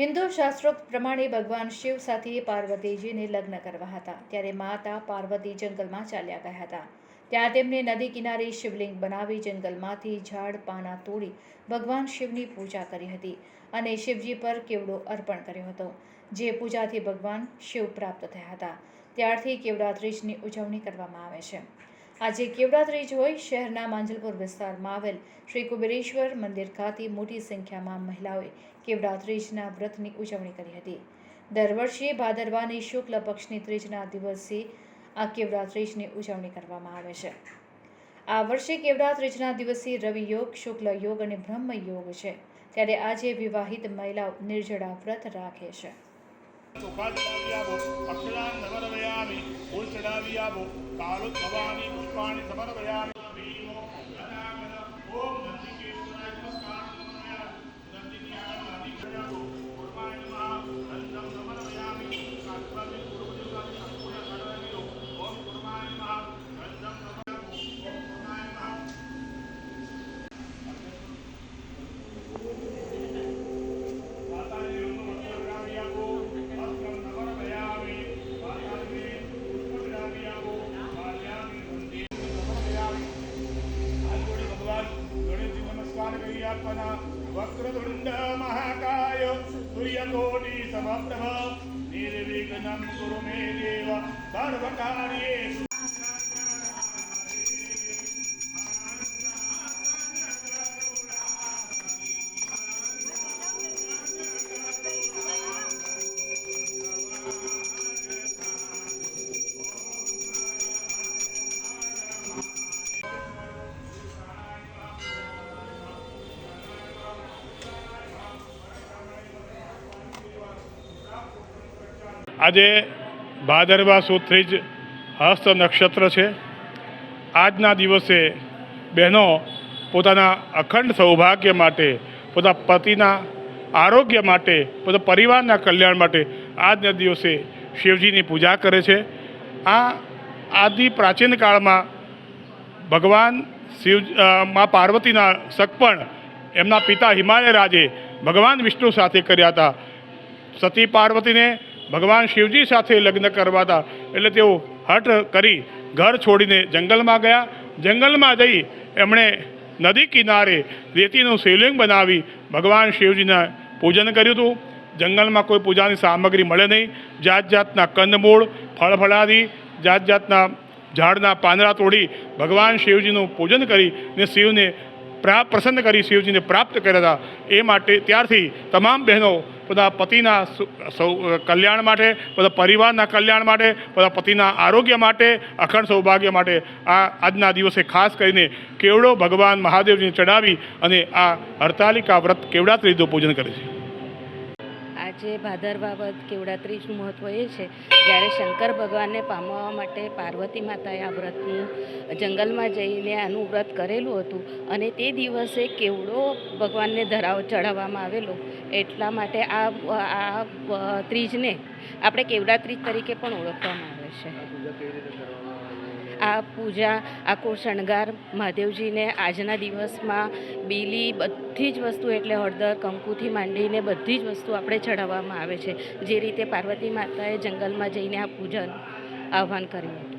હિન્દુ શાસ્ત્રોક્ત પ્રમાણે ભગવાન શિવ સાથે પાર્વતીજીને લગ્ન કરવા હતા, ત્યારે માતા પાર્વતી જંગલમાં ચાલ્યા ગયા હતા. ત્યાં તેમને નદી કિનારે શિવલિંગ બનાવી જંગલમાંથી ઝાડ પાના તોડી ભગવાન શિવની પૂજા કરી હતી અને શિવજી પર કેવડો અર્પણ કર્યો હતો, જે પૂજાથી ભગવાન શિવ પ્રાપ્ત થયા હતા. ત્યારથી કેવડા ત્રીજની ઉજવણી કરવામાં આવે છે. આજે કેવડા ત્રીજ હોય, શહેરના માંજલપુર વિસ્તારમાં આવેલ શ્રી કુબેરેશ્વર મંદિર ખાતે મોટી સંખ્યામાં મહિલાઓએ કેવડા ત્રીજના વ્રતની ઉજવણી કરી હતી. દર વર્ષે ભાદરવાની શુક્લ પક્ષની ત્રીજના દિવસે આ કેવડા ત્રીજની ઉજવણી કરવામાં આવે છે. આ વર્ષે કેવડા ત્રીજના દિવસે રવિ યોગ, શુક્લ યોગ અને બ્રહ્મ યોગ છે. ત્યારે આજે વિવાહિત મહિલાઓ નિર્જળા વ્રત રાખે છે. ચોખા ચડાવી આવો, અક્ષરાન સમર્પયામિ, ફૂલ ચડાવી આવો, કાળુ ભવાની પુષ્પાણી સમર્પયામિ. ઓમ નંદિકેશ્વરાય નમસ્કાર સમર્પયામિ. નંદિની આગળ નદી ચડાવો, કુર્બાય નમઃ, અંતમ સમર્પયામિ. કાત્વામી પૂર્વદેવતાની સંપૂર્ણ ચડાવી દો. ઓમ કુર્બાય નમઃ, અંતમ સમર્પયામિ. ઓમ કુર્બાય નમઃ. वक्रतुंड महाकाय सूर्यकोटि समप्रभ निर्विघ्नं कुरु मे देव सर्वकार्येषु. આજે ભાદરવા સુદ ત્રીજ હસ્ત નક્ષત્ર છે. આજના દિવસે બહેનો પોતાના અખંડ સૌભાગ્ય માટે, પોતાના પતિના આરોગ્ય માટે, પોતાના પરિવારના કલ્યાણ માટે આજના દિવસે શિવજીની પૂજા કરે છે. આ આદિ પ્રાચીન કાળમાં ભગવાન શિવ મા પાર્વતીના સગપણ એમના પિતા હિમાલય રાજે ભગવાન વિષ્ણુ સાથે કર્યા હતા. સતી પાર્વતીને ભગવાન શિવજી સાથે લગ્ન કરવા હતા, એટલે તેઓ હઠ કરી ઘર છોડીને જંગલમાં ગયા. જંગલમાં જઈ એમણે નદી કિનારે રેતીનું શિવલિંગ બનાવી ભગવાન શિવજીના પૂજન કર્યું હતું. જંગલમાં કોઈ પૂજાની સામગ્રી મળે નહીં. જાત જાતના કંદમૂળ, ફળફળાદી, જાત જાતના ઝાડના પાંદડા તોડી ભગવાન શિવજીનું પૂજન કરીને શિવને પ્રસન્ન કરી શિવજીને પ્રાપ્ત કર્યા હતા. એ માટે ત્યારથી તમામ બહેનો બધા પતિના કલ્યાણ માટે, બધા પરિવારના કલ્યાણ માટે, બધા પતિના આરોગ્ય માટે, અખંડ સૌભાગ્ય માટે આજના દિવસે ખાસ કરીને કેવડો ભગવાન મહાદેવજીને ચડાવી અને આ હરતાલિકા વ્રત કેવડા ત્રીજનું પૂજન કરે છે. આજે ભાદરવા વદ કેવડા ત્રીજનું મહત્ત્વ એ છે, જ્યારે શંકર ભગવાનને પામવા માટે પાર્વતી માતાએ આ વ્રતનું જંગલમાં જઈને આનું વ્રત કરેલું હતું અને તે દિવસે કેવડો ભગવાનને ચડાવવામાં આવેલો. એટલા માટે આ ત્રીજને આપણે કેવડા ત્રીજ તરીકે પણ ઓળખવામાં આવે છે. આ પૂજા, આખો શણગાર મહાદેવજીને આજના દિવસમાં બીલી બધી જ વસ્તુ એટલે હળદર, કંકુથી માંડીને બધી જ વસ્તુ આપણે ચડાવવામાં આવે છે, જે રીતે પાર્વતી માતાએ જંગલમાં જઈને આ પૂજન આહ્વાન કર્યું હતું.